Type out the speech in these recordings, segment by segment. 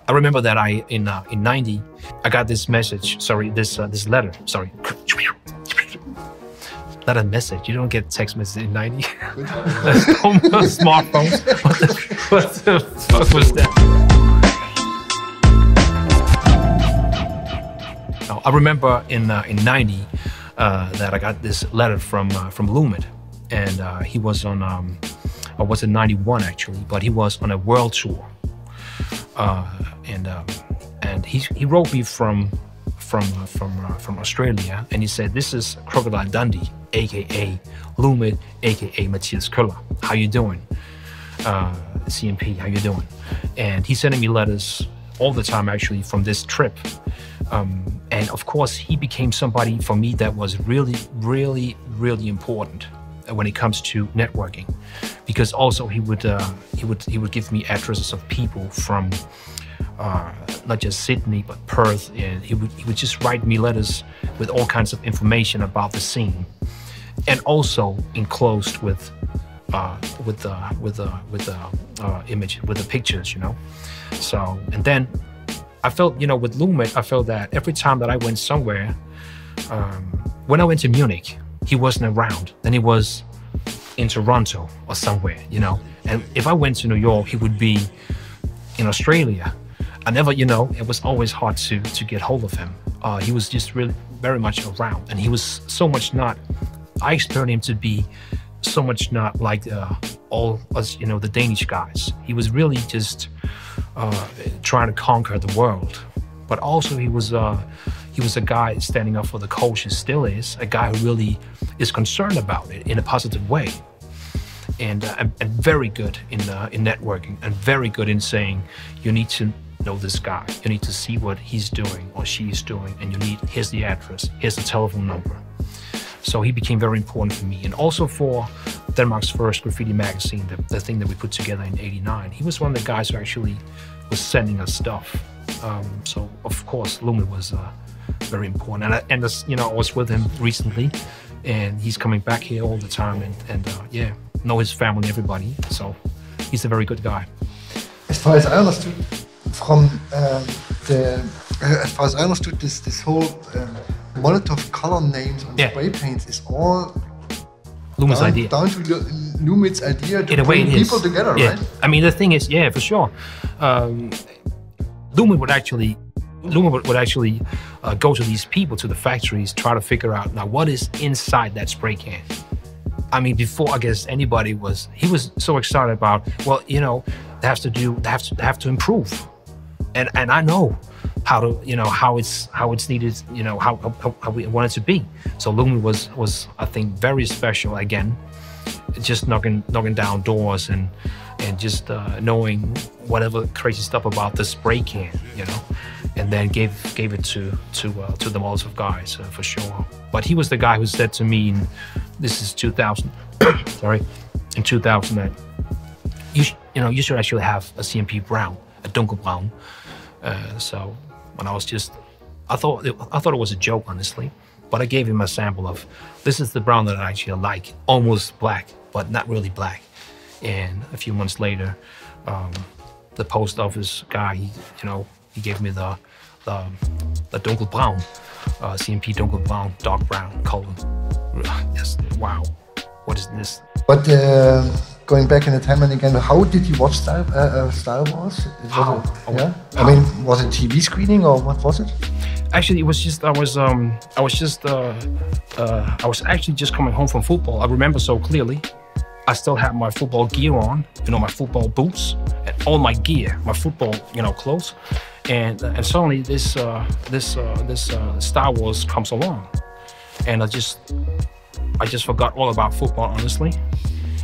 I remember that in '90, I got this message. Sorry, this letter. Sorry, not a message. You don't get text message in '90. Smartphones. What the fuck was that? I remember in '90 that I got this letter from Lumet, and he was on. I was in '91 actually, but he was on a world tour. And he wrote me from Australia, and he said, "This is Crocodile Dundee, aka Lumet, aka Matthias Köller. How you doing? CMP, how you doing?" And he's sending me letters all the time actually from this trip. And of course, he became somebody for me that was really, really, really important when it comes to networking, because also he would give me addresses of people from not just Sydney but Perth, and he would just write me letters with all kinds of information about the scene, and also enclosed with the image, with the pictures, you know. So, and then I felt, you know, with Lumet, I felt that every time that I went somewhere, when I went to Munich, he wasn't around. Then he was in Toronto or somewhere, you know. And if I went to New York, he would be in Australia. I never, you know, it was always hard to get hold of him. He was just really very much around, and he was so much not. I expected him to be so much not like all us, you know, the Danish guys. He was really just trying to conquer the world, but also he was a guy standing up for the culture, still is, a guy who really is concerned about it in a positive way. And very good in networking, and very good in saying, you need to know this guy, you need to see what he's doing or she's doing, and here's the address, here's the telephone number. So he became very important for me. And also for Denmark's first graffiti magazine, the thing that we put together in '89, he was one of the guys who actually was sending us stuff. So of course, Lumet was very important. And as, you know, I was with him recently, and he's coming back here all the time, and yeah, know his family, everybody. So he's a very good guy. As far as I understood from this whole Molotov color names on spray paints is all Lumet's idea. Down to Lumet's idea to bring people together, right? I mean, the thing is, yeah, for sure. Lumet would actually go to these people, to the factories, try to figure out now what is inside that spray can. I mean, before I guess anybody was, he was so excited about, well, you know, they have to improve, and I know how to, you know, how it's needed, you know, how we want it to be. So Lumet was I think very special again, just knocking down doors and just knowing whatever crazy stuff about the spray can, you know, and then gave it to the Molotov guys for sure. But he was the guy who said to me, this is 2000, sorry, in 2000, that you should actually have a CMP brown, a donkerbraun. So when I was just, I thought it was a joke, honestly, but I gave him a sample of, this is the brown that I actually like, almost black, but not really black. And a few months later, the post office guy, he gave me the donkerbraun, CMP donkerbraun, dark brown color. Yes, wow, what is this? But going back in the timeline again, how did you watch Star Wars? Yeah, I mean, was it TV screening or what was it? Actually, it was just I was actually just coming home from football. I remember so clearly. I still had my football gear on, you know, my football boots and all my gear, my football, you know, clothes, and suddenly this Star Wars comes along, and I just forgot all about football, honestly.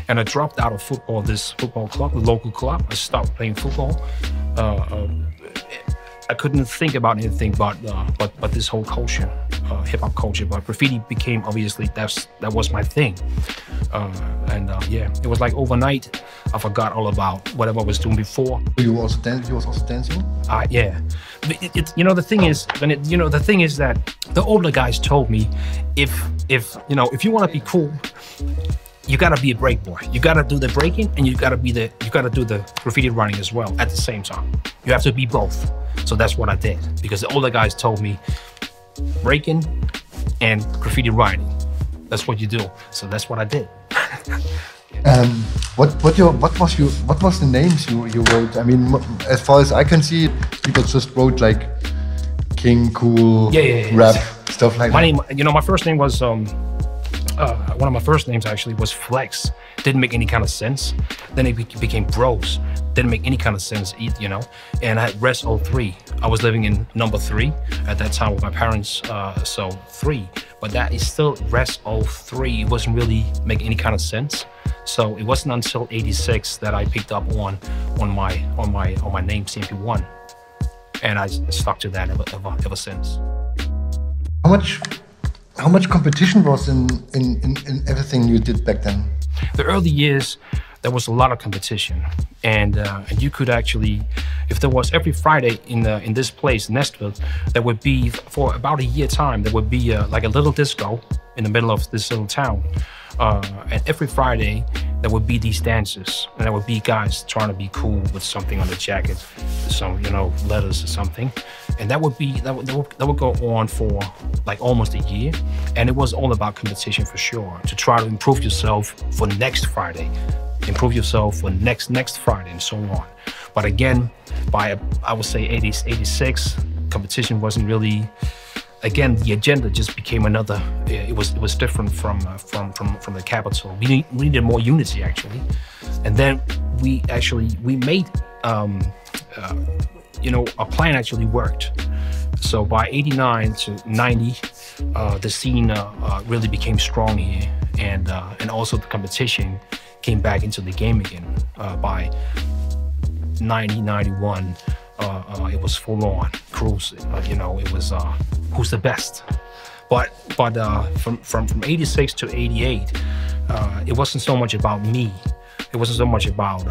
And I dropped out of football, this football club, the local club. I stopped playing football. I couldn't think about anything but this whole culture, hip-hop culture. But graffiti became, obviously, that was my thing. Yeah, it was like overnight, I forgot all about whatever I was doing before. You was also dancing? Yeah. You know, the thing is that the older guys told me, if you want to be cool, you gotta be a break boy. You gotta do the breaking, and you gotta do the graffiti writing as well at the same time. You have to be both. So that's what I did, because the older guys told me, breaking and graffiti writing. That's what you do. So that's what I did. What was the names you wrote? I mean, as far as I can see, people just wrote like King, Cool, Rap, stuff like that. My name, my first name was one of my first names actually was Flex. Didn't make any kind of sense. Then it became Bros. Didn't make any kind of sense, And I had Res 03. I was living in number 3 at that time with my parents, so 3. But that is still Res 03. It wasn't really making any kind of sense. So it wasn't until '86 that I picked up on my name Cmp One, and I stuck to that ever since. How much competition was in everything you did back then? The early years, there was a lot of competition, and you could actually, if there was every Friday in this place, Naestved, there would be for about a year time, there would be like a little disco in the middle of this little town, and every Friday there would be these dances, and there would be guys trying to be cool with something on the jacket, some letters or something, and that would go on for like almost a year, and it was all about competition for sure, to try to improve yourself for next Friday. Improve yourself for next Friday, and so on. But again, by I would say 86, competition wasn't really. Again, the agenda just became another. It was different from the capital. We needed more unity actually, and then we made our plan actually worked. So by 89 to 90, the scene really became strong here, and also the competition came back into the game again. By 90, 91, it was full on cruise. It was who's the best. But from 86 to 88, it wasn't so much about me. It wasn't so much about.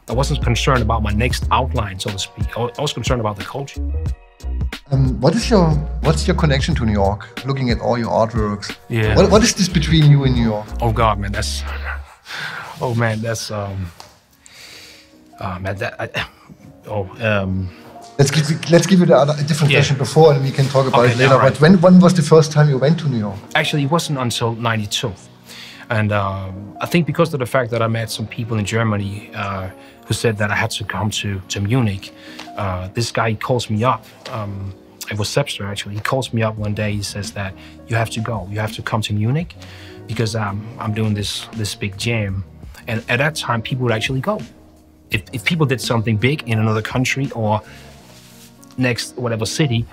I wasn't concerned about my next outline, so to speak. I was concerned about the culture. What's your connection to New York? Looking at all your artworks. Yeah. What is this between you and New York? Oh God, man, that's. Oh man, that's man, that. Let's give it a different question before, and we can talk about it later. Right. But when was the first time you went to New York? Actually, it wasn't until '92, and I think because of the fact that I met some people in Germany who said that I had to come to Munich. This guy calls me up. It was Sepster actually. He calls me up one day. He says that you have to go. You have to come to Munich because I'm doing this big jam. And at that time, people would actually go. If people did something big in another country or next whatever city,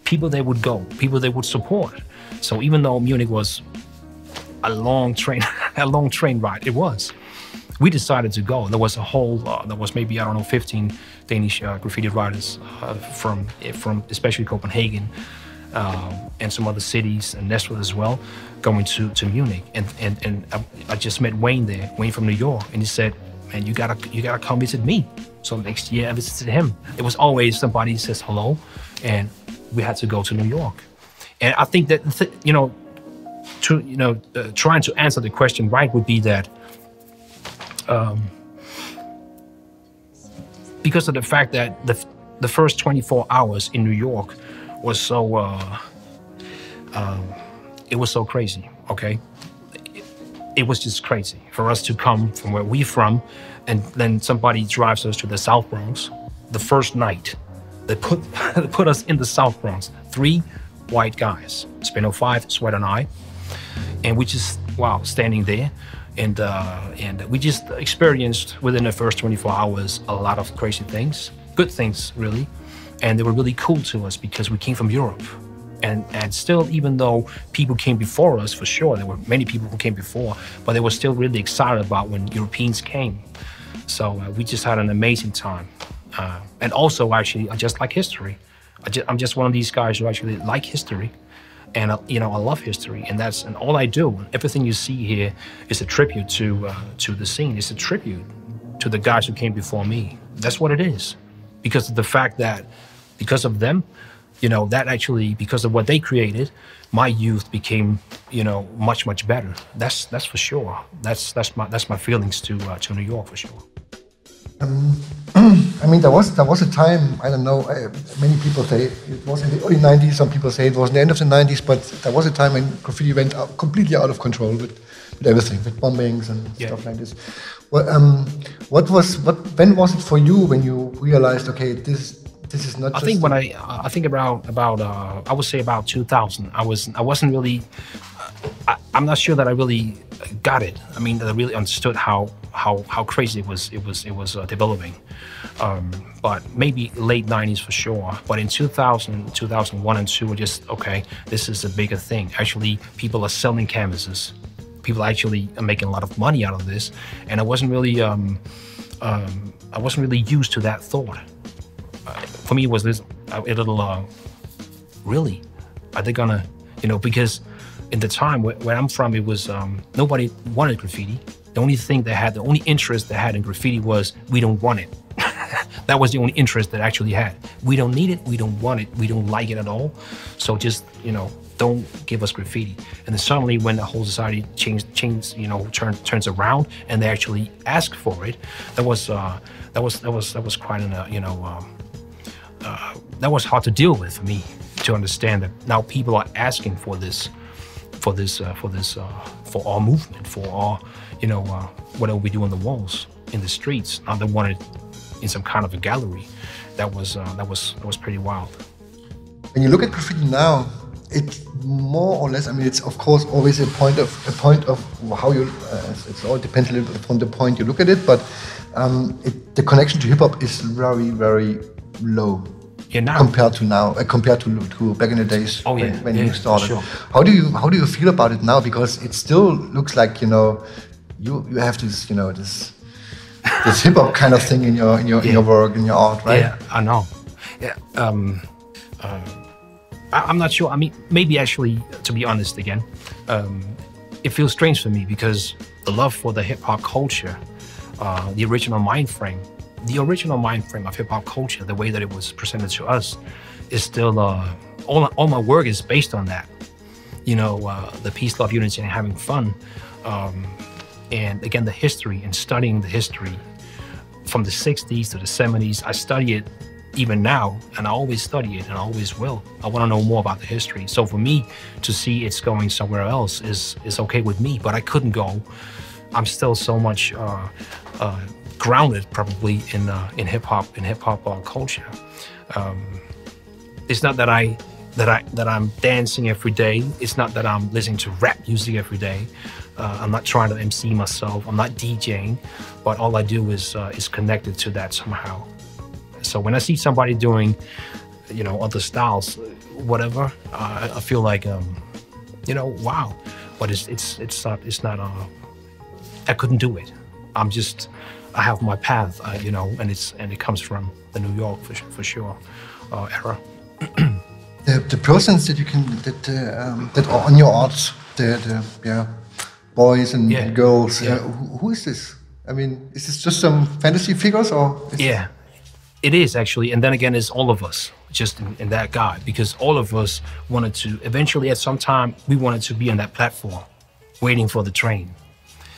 people they would go. People they would support. So even though Munich was a long train ride, it was. We decided to go. There was a whole, there was maybe, 15 Danish graffiti writers from especially Copenhagen and some other cities and Naestved as well, going to Munich. And I just met Wayne there, Wayne from New York, and he said, man, you gotta come visit me. So next year I visited him. It was always somebody says hello, and we had to go to New York. And I think that trying to answer the question right would be that because of the fact that the first 24 hours in New York was so it was so crazy. Okay, it was just crazy for us to come from where we're from, and then somebody drives us to the South Bronx. The first night, they put us in the South Bronx. 3 white guys, Spin 05, Sweat and I, and we just standing there. And we just experienced within the first 24 hours a lot of crazy things, good things really, and they were really cool to us because we came from Europe, and still, even though people came before us, for sure there were many people who came before, but they were still really excited about when Europeans came. So we just had an amazing time, and also actually I just like history. I'm just one of these guys who actually like history. And I love history, and all I do. Everything you see here is a tribute to the scene. It's a tribute to the guys who came before me. That's what it is, because of the fact that because of them, you know, that actually, because of what they created, my youth became, you know, much better. That's for sure. That's my feelings to New York for sure. I mean, there was a time, I don't know, many people say it was in the early 90s, some people say it was in the end of the 90s, but there was a time when graffiti went completely out of control with everything, with bombings and stuff like this. Well, when was it for you when you realized, okay, this is not just... I think about I would say about 2000. I wasn't really, I'm not sure that I really got it. I mean, that I really understood how crazy it was developing. But maybe late 90s for sure. But in 2000, 2001 and 2 were just, okay, this is a bigger thing. Actually, people are selling canvases. People actually are making a lot of money out of this. And I wasn't really used to that thought. For me, it was this a little, really? Are they gonna, you know, because in the time where I'm from, it was, nobody wanted graffiti. The only interest they had in graffiti was, we don't want it. That was the only interest that actually had. We don't need it, we don't want it, we don't like it at all. So just, you know, don't give us graffiti. And then suddenly when the whole society changed, you know, turns around and they actually ask for it, that was quite an, you know, that was hard to deal with for me to understand that now people are asking for this, for our movement, for our, you know, whatever we do on the walls, in the streets. Now they want it in some kind of a gallery. That was pretty wild. When you look at graffiti now, it's more or less, I mean, it's of course always a point of how you, it all depends a little bit on the point you look at it, but the connection to hip hop is very, very low. Yeah, now. Compared to back in the days when you started. Sure. How do you feel about it now? Because it still looks like, you know, you have this, you know, this hip hop kind of thing in your work, in your art, right? Yeah, I know. Yeah, I'm not sure. I mean, maybe actually, to be honest, again, it feels strange for me because the love for the hip hop culture, the original mind frame of hip hop culture, the way that it was presented to us, is still all my work is based on that. You know, the peace, love, unity, and having fun. And again, the history and studying the history from the 60s to the 70s. I study it even now, and I always study it and I always will. I want to know more about the history. So for me to see it's going somewhere else is okay with me, but I couldn't go. I'm still so much grounded probably in hip hop culture. It's not that I'm dancing every day. It's not that I'm listening to rap music every day. I'm not trying to MC myself. I'm not DJing, but all I do is connected to that somehow. So when I see somebody doing, you know, other styles, whatever, I feel like, you know, wow. But it's not. I couldn't do it. I have my path, you know, and it comes from the New York for sure era. The persons that are on your art, the boys and girls, who is this? I mean, is this just some fantasy figures or? Yeah, it is actually, and then again, it's all of us, just in that guy, because all of us wanted to eventually, at some time, we wanted to be on that platform, waiting for the train.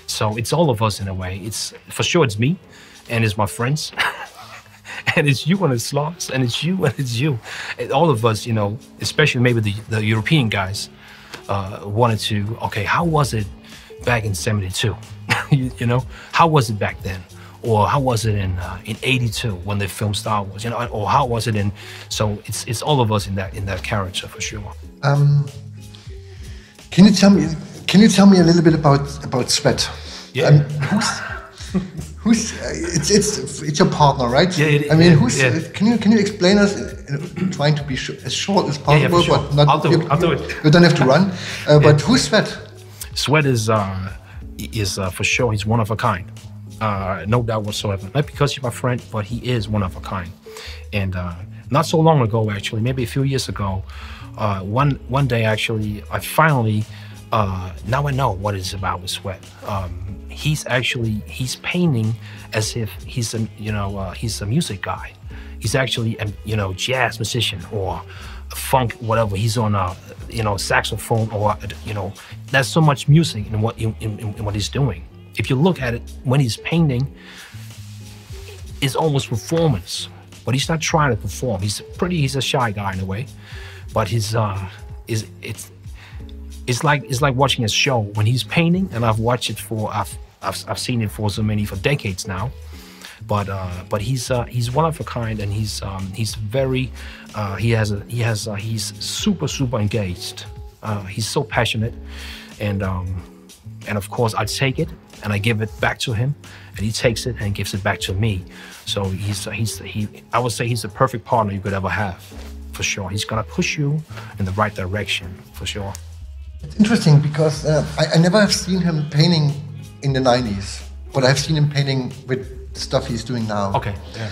So it's all of us in a way. It's for sure it's me, and it's my friends, and it's you and it's Lars, and it's you and it's you. And all of us, you know, especially maybe the European guys, wanted to. Okay, how was it back in '72? you know, how was it back then, or how was it in '82 when they filmed Star Wars? You know, or how was it in? So it's all of us in that character for sure. Can you tell me a little bit about Sweat? Yeah. Who's it's your partner, right? Yeah. I mean, can you explain us? Trying to be as short as possible, for sure. But not. I'll do it. You don't have to run. But who's Sweat? Sweat is for sure. He's one of a kind, no doubt whatsoever. Not because he's my friend, but he is one of a kind. And not so long ago, actually, maybe a few years ago, one day actually, I finally. Now I know what it's about with Sweat. He's painting as if he's a music guy. He's actually a jazz musician or funk, whatever. He's on a, saxophone, or, there's so much music in what he's doing. If you look at it, when he's painting, it's almost performance, but he's not trying to perform. He's a shy guy in a way, but it's like watching a show when he's painting, and I've watched it I've seen it for decades now. But he's one of a kind, and he's super engaged. He's so passionate, and of course I take it and I give it back to him, and he takes it and gives it back to me. So I would say he's the perfect partner you could ever have, for sure. He's gonna push you in the right direction, for sure. It's interesting because I never have seen him painting in the 90s, but I've seen him painting with stuff he's doing now. Okay, yeah.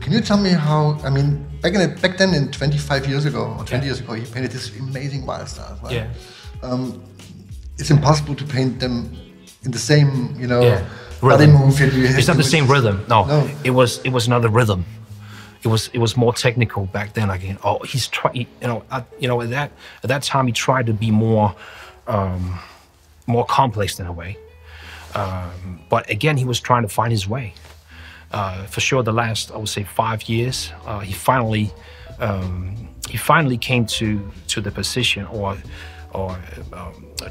Can you tell me how, I mean, back then in 25 years ago, or 20 years ago, he painted this amazing wild stars, right? Yeah. It's impossible to paint them in the same, rhythm. move. It's not the same rhythm. No. It was another rhythm. It was more technical back then again. Oh, he's trying. At that time he tried to be more complex in a way. But again, he was trying to find his way. For sure, the last, I would say, 5 years, he finally came to the position or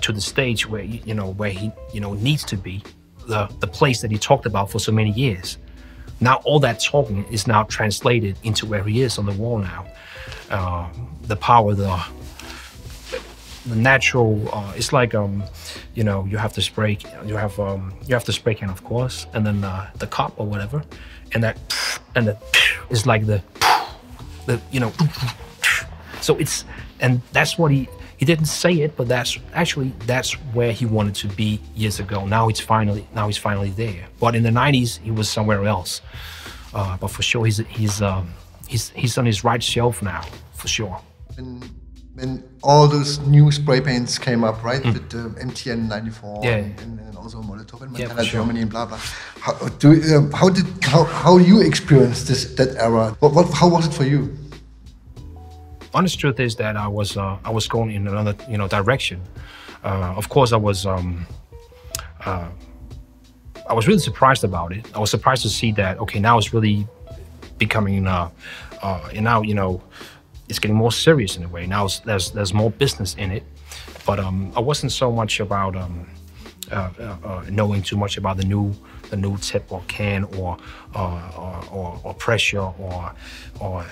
to the stage where he needs to be, the place that he talked about for so many years. Now all that talking is now translated into where he is on the wall now. The power, the natural. It's like you have the spray. You have the spray can, of course, and then the cup or whatever, and it's like the. So that's what he didn't say it, but that's where he wanted to be years ago. Now he's finally there. But in the 90s he was somewhere else. But for sure he's on his right shelf now, for sure. When all those new spray paints came up, right, with the MTN 94 and also Molotov and Germany and blah blah. How you experienced that era? How was it for you? Honest truth is that I was going in another direction. Of course, I was really surprised about it. I was surprised to see that now it's really becoming and now it's getting more serious in a way. Now there's more business in it, but I wasn't so much about knowing too much about the new tip or can or pressure or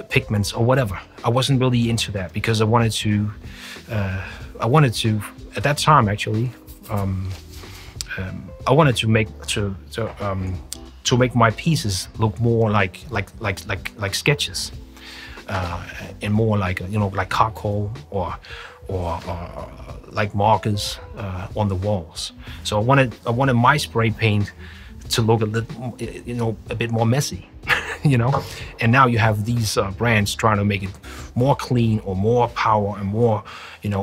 pigments or whatever. I wasn't really into that because I wanted to at that time actually I wanted to make my pieces look more like sketches and more like like charcoal or like markers on the walls. So I wanted my spray paint to look a little, a bit more messy, And now you have these brands trying to make it more clean or more power and more,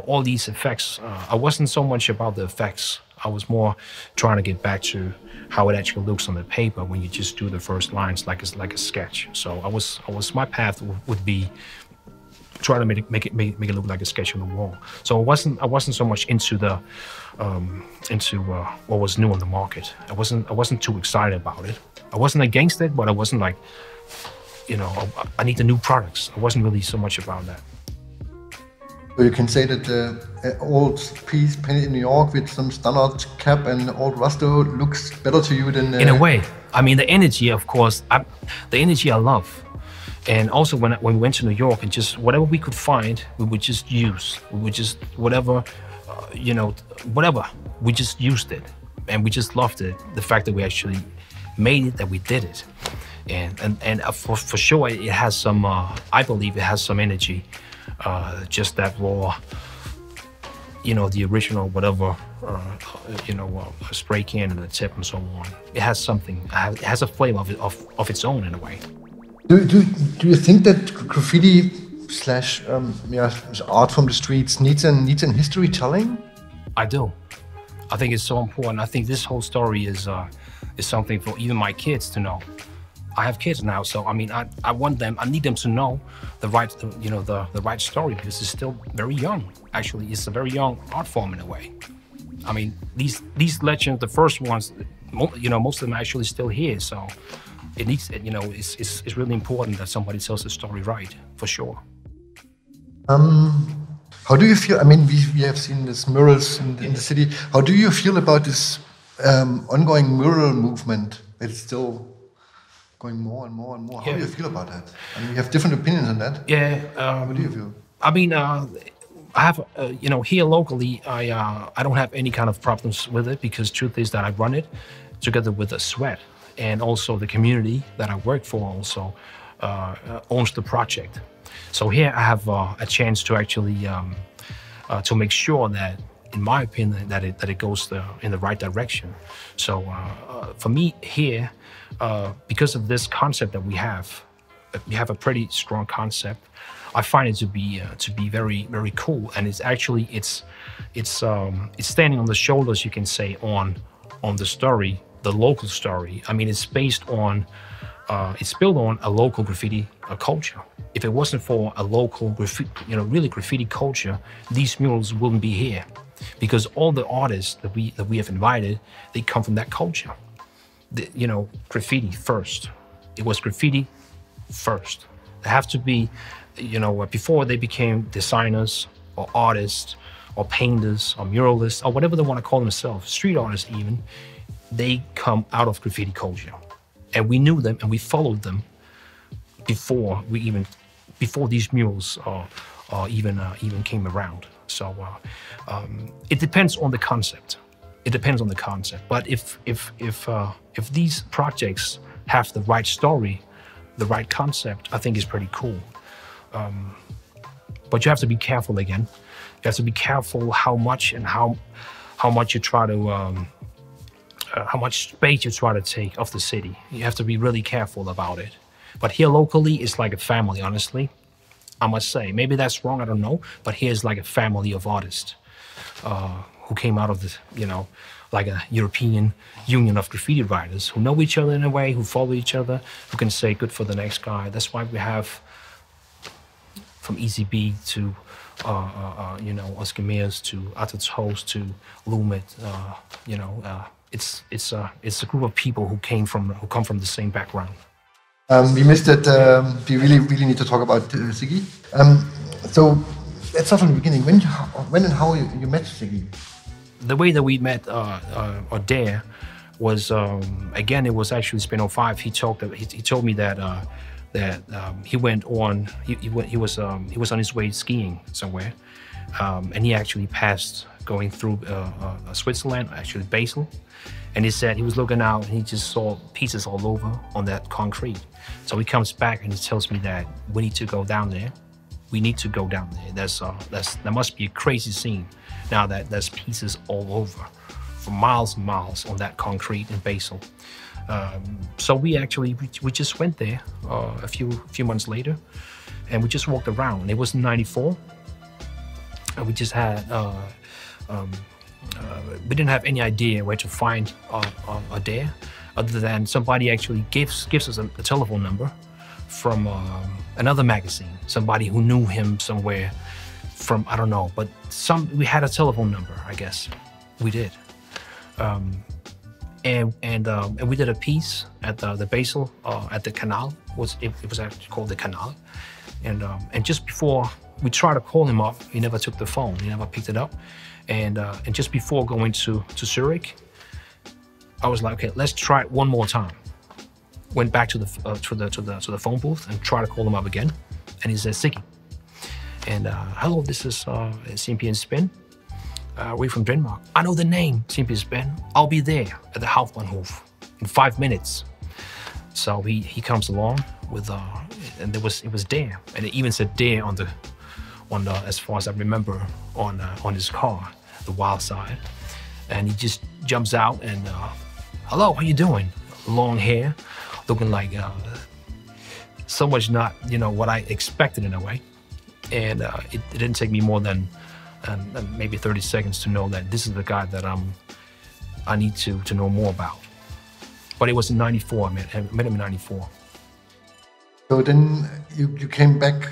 all these effects. I wasn't so much about the effects. I was more trying to get back to how it actually looks on the paper when you just do the first lines like a sketch. So my path would be try to make it look like a sketch on the wall. So I wasn't so much into what was new on the market. I wasn't too excited about it. I wasn't against it, but I wasn't like, I need the new products. I wasn't really so much about that. So you can say that the old piece painted in New York with some standard cap and old raster looks better to you than... In a way. I mean, the energy, of course, the energy I love. And also when we went to New York and just whatever we could find, we would just use. We would just, whatever, whatever, we just used it. And we just loved it, the fact that we actually made it, that we did it. And for sure, it has some, I believe it has some energy. Just that raw, the original whatever, spray can and the tip and so on. It has something. It has a flavor of its own in a way. Do you think that graffiti slash art from the streets needs an history telling? I do. I think it's so important. I think this whole story is something for even my kids to know. I have kids now, so I mean, I want them, I need them to know the right, the right story, because it's still very young. Actually, it's a very young art form in a way. I mean, these legends, the first ones, most of them are actually still here. So it needs, it's really important that somebody tells the story right, for sure. How do you feel? I mean, we have seen this murals in the city. How do you feel about this ongoing mural movement? It's still going more and more and more. How do you feel about that? I mean, we have different opinions on that. Yeah. What do you feel? I mean, I have, here locally, I don't have any kind of problems with it, because truth is that I run it together with Naestved, and also the community that I work for also owns the project. So here I have a chance to actually to make sure that, in my opinion, that it goes in the right direction. So for me here, because of this concept that we have a pretty strong concept. I find it to be very, very cool, and it's actually it's standing on the shoulders, you can say, on the story, the local story. I mean, it's based on it's built on a local graffiti culture. If it wasn't for a local graffiti, really graffiti culture, these murals wouldn't be here, because all the artists that we have invited, they come from that culture. Graffiti first. It was graffiti first. They have to be, before they became designers or artists or painters or muralists or whatever they want to call themselves, street artists even, they come out of graffiti culture. And we knew them and we followed them before these murals even came around. So it depends on the concept. It depends on the concept. But if these projects have the right story, the right concept, I think it's pretty cool. But you have to be careful again. You have to be careful how much you try to how much space you try to take of the city. You have to be really careful about it. But here locally, it's like a family, honestly. I must say, maybe that's wrong, I don't know. But here's like a family of artists who came out of this, like a European union of graffiti writers who know each other in a way, who follow each other, who can say good for the next guy. That's why we have from Easy B to Oscar Mears to Atatose to Lumit, it's a group of people who come from the same background. We missed that. We really need to talk about Siggy. So let's start from the beginning. When and how you met Siggy? The way that we met or there was again, it was actually Spin 05. He told me that he was on his way skiing somewhere, and he actually passed going through Switzerland, actually Basel. And he said he was looking out and he just saw pieces all over on that concrete. So he comes back and he tells me that we need to go down there. We need to go down there. That must be a crazy scene now that there's pieces all over for miles and miles on that concrete in Basel. So we just went there a few months later, and we just walked around. It was in '94, and we just had we didn't have any idea where to find Adair, other than somebody actually gives us a telephone number from another magazine, somebody who knew him somewhere from, I don't know, but we had a telephone number, I guess. We did. And we did a piece at the Basel, at the canal. It was actually called the canal. And just before we tried to call him up, he never took the phone. He never picked it up. And just before going to Zurich, I was like, okay, let's try it one more time. Went back to the phone booth and tried to call him up again. And he said, Siggy. And hello, this is Cmp and Spin. We're from Denmark. I know the name, Cmp Spin. I'll be there at the Hauptbahnhof in 5 minutes. So he comes along with and it was there, and it even said there on the as far as I remember on his car, the wild side. And he just jumps out and hello, how you doing? Long hair, looking like so much not what I expected in a way. And it didn't take me more than maybe 30 seconds to know that this is the guy that I need to know more about. But it was in '94. I met him in '94. So then you came back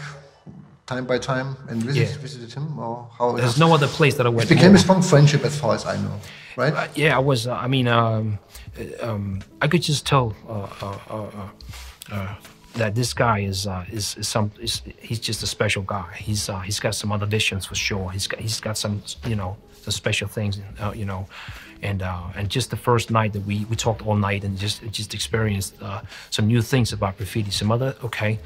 time by time and visited him, or how? There's no other place that I went. It became a strong friendship, as far as I know, right? Yeah, I was. I mean, I could just tell that this guy he's just a special guy. He's got some other visions for sure. He's got some some special things, and just the first night that we talked all night and just experienced some new things about graffiti. Some other okay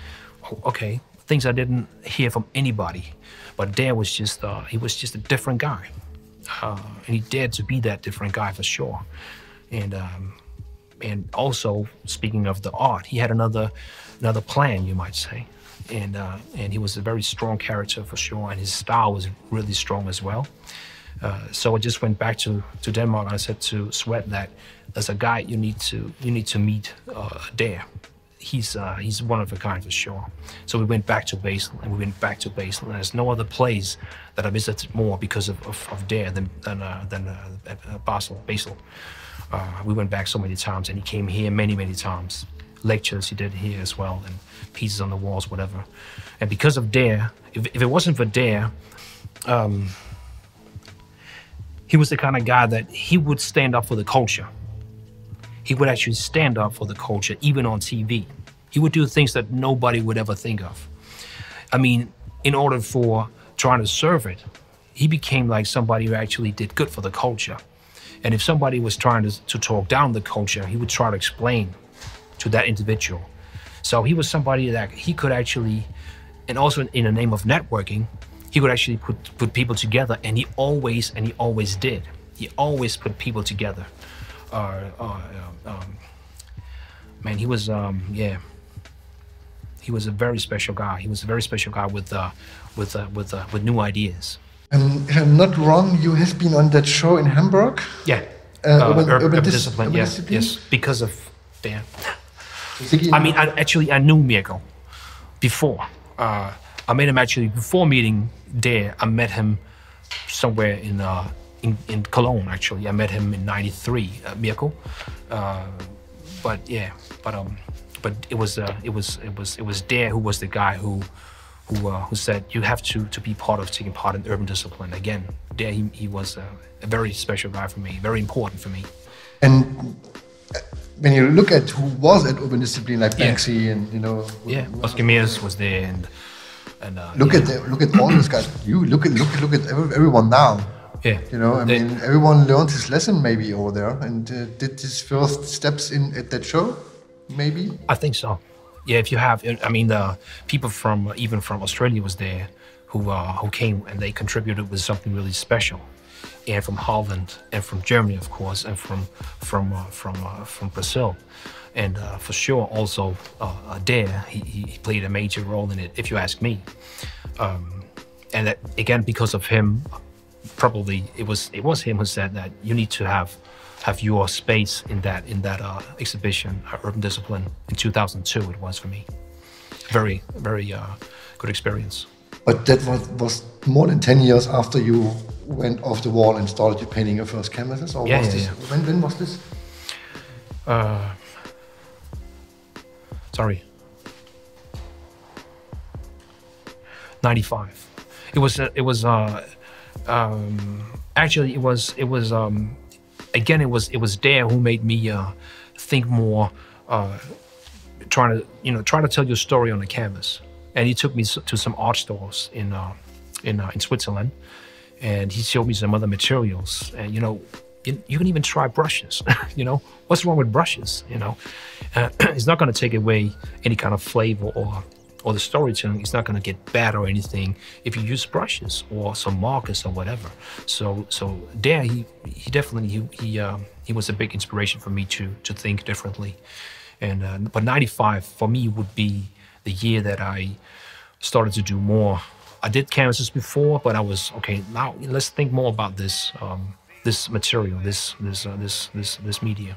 things I didn't hear from anybody, but Dare was just he was just a different guy, and he dared to be that different guy for sure, and also speaking of the art, he had another plan, you might say, and he was a very strong character for sure, and his style was really strong as well. So I just went back to Denmark and I said to Sved that as a guy you need to meet Dare. He's one of a kind for sure. So we went back to Basel, and and there's no other place that I visited more because of Dare than Basel. We went back so many times, and he came here many times. Lectures he did here as well, and pieces on the walls, whatever. And because of Dare, if it wasn't for Dare, he was the kind of guy that he would stand up for the culture. He would actually stand up for the culture, even on TV. He would do things that nobody would ever think of. I mean, in order for trying to serve it, he became like somebody who actually did good for the culture. And if somebody was trying to talk down the culture, he would try to explain to that individual. So he was somebody that he could actually, and also in the name of networking, he would actually put people together, and he always did. He always put people together. Man, he was he was a very special guy. He was a very special guy with new ideas. If I'm not wrong, you have been on that show in Hamburg. Yeah, urban discipline. Yes, because of Dan. I mean, I knew Mirko before. I met him actually before meeting Dare. I met him somewhere in Cologne. Actually, I met him in '93, Mirko. But it was Dare who was the guy who said you have to be taking part in urban discipline. Again, Dare he was a very special guy for me, very important for me. And when you look at who was at urban discipline, like Banksy and Oscar Mears was there, and look at all these guys. You look at everyone now. Yeah, I mean, everyone learned his lesson maybe over there and did his first steps at that show, maybe. I think so. Yeah, if you have, I mean, the people even from Australia was there, who came and they contributed with something really special, and from Holland and from Germany, of course, and from Brazil, and for sure also Dare. He played a major role in it, if you ask me, and that, again, because of him. Probably it was him who said that you need to have your space in that exhibition, Urban Discipline, in 2002. It was for me very good experience. But that was more than 10 years after you went off the wall and started painting your first canvases, or when was this? Sorry, 95. It was. Actually, it was Dare who made me think more, trying to tell your story on the canvas. And he took me to some art stores in Switzerland, and he showed me some other materials. And you can even try brushes. What's wrong with brushes? It's not going to take away any kind of flavor or the storytelling. It's not going to get bad or anything if you use brushes or some markers or whatever. So Dare, he definitely he was a big inspiration for me to think differently. And but 95 for me would be the year that I started to do more. I did canvases before, but I was okay. Now let's think more about this this material, this media.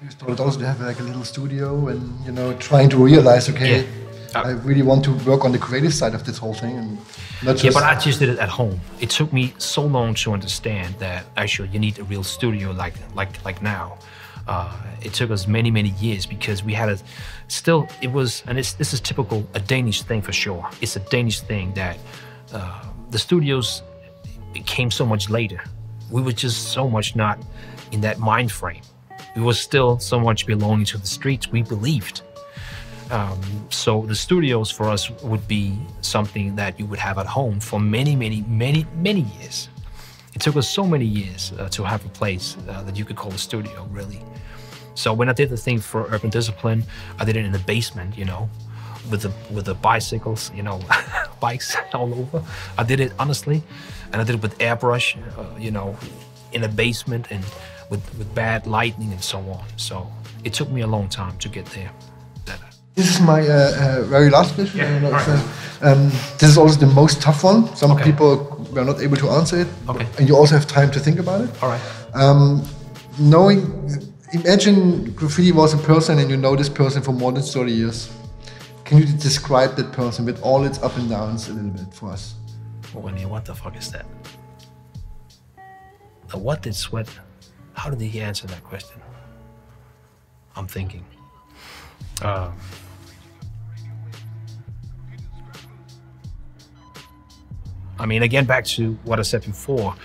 You started also to have like a little studio and trying to realize, okay. Yeah. I really want to work on the creative side of this whole thing, and not just... Yeah, but I just did it at home. It took me so long to understand that actually you need a real studio like now. It took us many, many years because we had this is typical, a Danish thing for sure. It's a Danish thing that the studios came so much later. We were just so much not in that mind frame. We were still so much belonging to the streets, we believed. So the studios for us would be something that you would have at home for many, many, many, many years. It took us so many years to have a place that you could call a studio, really. So when I did the thing for Urban Discipline, I did it in the basement, you know, with the bicycles, you know, bikes all over. I did it honestly, and I did it with airbrush, you know, in a basement and with bad lighting and so on. So it took me a long time to get there. This is my very last question. Yeah, right. This is also the most tough one. Some people were not able to answer it, and you also have time to think about it. All right. Imagine graffiti was a person and you know this person for more than 30 years. Can you describe that person with all its up and downs a little bit for us? What the fuck is that? What did Sweat? How did he answer that question? I'm thinking. I mean, again, back to what I said before.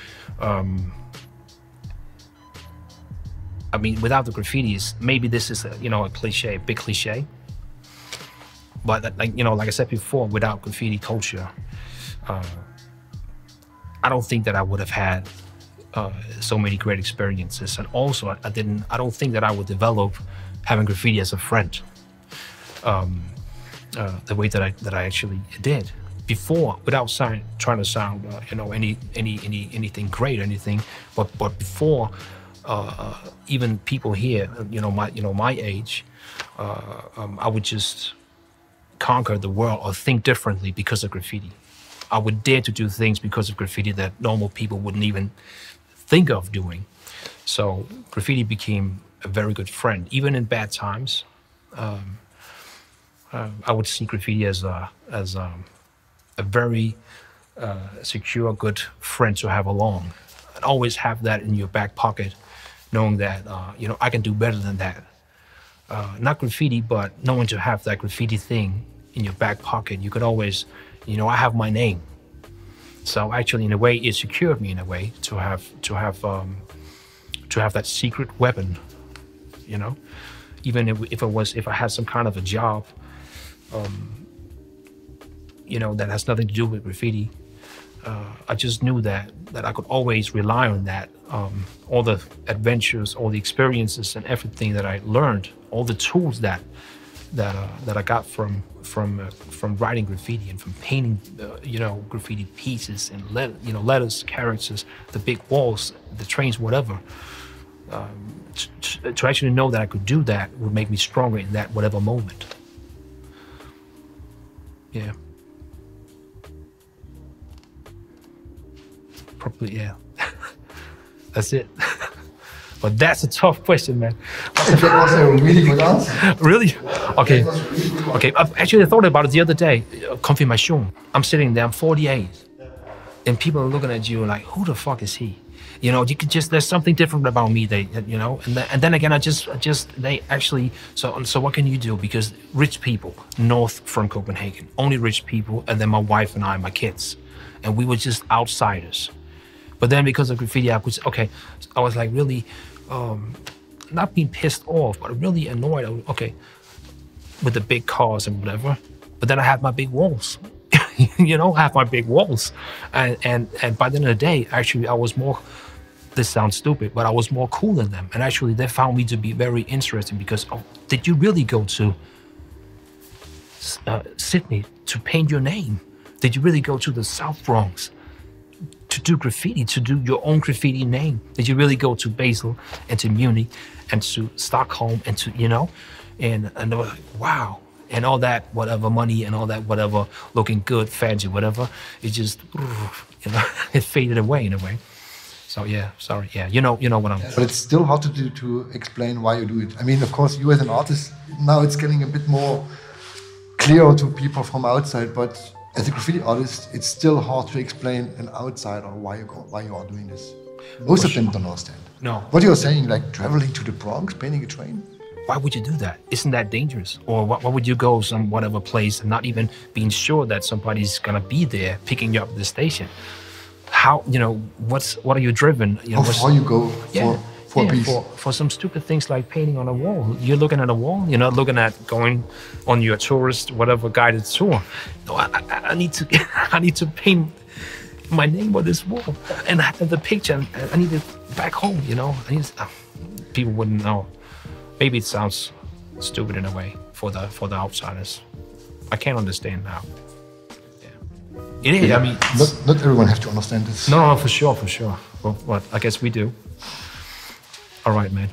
I mean, without the graffitis, maybe this is a cliche, big cliche. But like I said before, without graffiti culture, I don't think that I would have had so many great experiences. And also, I don't think that I would develop having graffiti as a friend the way that I actually did before, without trying to sound anything great or anything, but before even people here, my age, I would just conquer the world or think differently because of graffiti. I would dare to do things because of graffiti that normal people wouldn't even think of doing. So graffiti became a very good friend, even in bad times. I would see graffiti as a very secure, good friend to have along, and always have that in your back pocket, knowing that I can do better than that. Not graffiti, but knowing to have that graffiti thing in your back pocket. You could always, I have my name. So actually, in a way, it secured me in a way to have that secret weapon. Even if I had some kind of a job, that has nothing to do with graffiti. I just knew that I could always rely on that. All the adventures, all the experiences, and everything that I learned, all the tools that I got from writing graffiti and from painting, graffiti pieces and letters, characters, the big walls, the trains, whatever. To actually know that I could do that would make me stronger in that whatever moment. Yeah. Probably, yeah. That's it. But that's a tough question, man. That was a really good answer. Really? Okay. Okay. Actually, I thought about it the other day. Confirmation. I'm sitting there, I'm 48. And people are looking at you like, who the fuck is he? You could just, there's something different about me, and then again, they actually, so what can you do? Because rich people, north from Copenhagen, only rich people, and then my wife and I, my kids, and we were just outsiders. But then because of graffiti, I was like really, not being pissed off, but really annoyed, with the big cars and whatever. But then I had my big walls, I have my big walls. And by the end of the day, actually, I was more, this sounds stupid, but I was more cool than them. And actually, they found me to be very interesting because, did you really go to Sydney to paint your name? Did you really go to the South Bronx to do graffiti, to do your own graffiti name? Did you really go to Basel and to Munich and to Stockholm and to, and they were like, wow. And all that, whatever money and all that, whatever, looking good, fancy, whatever, it just, it faded away in a way. So yeah, sorry, yeah, you know what I'm. But it's still hard to explain why you do it. I mean, of course, you as an artist, now it's getting a bit more clear to people from outside, but as a graffiti artist, it's still hard to explain an outsider why you are doing this. Most of them don't understand. No. What you're saying, like traveling to the Bronx, painting a train? Why would you do that? Isn't that dangerous? Or why would you go some whatever place and not even being sure that somebody's gonna be there picking you up at the station? How, you know, what are you driven? You know, How far you go for a piece? For some stupid things like painting on a wall. You're looking at a wall. You're not looking at going on your tourist, whatever guided tour. No, I need to I need to paint my name on this wall and I have the picture. I need it back home. You know, people wouldn't know. Maybe it sounds stupid in a way for the outsiders. I can't understand how. Yeah. It is. Yeah, I mean, not everyone has to understand this. No, for sure. But I guess we do. All right, man.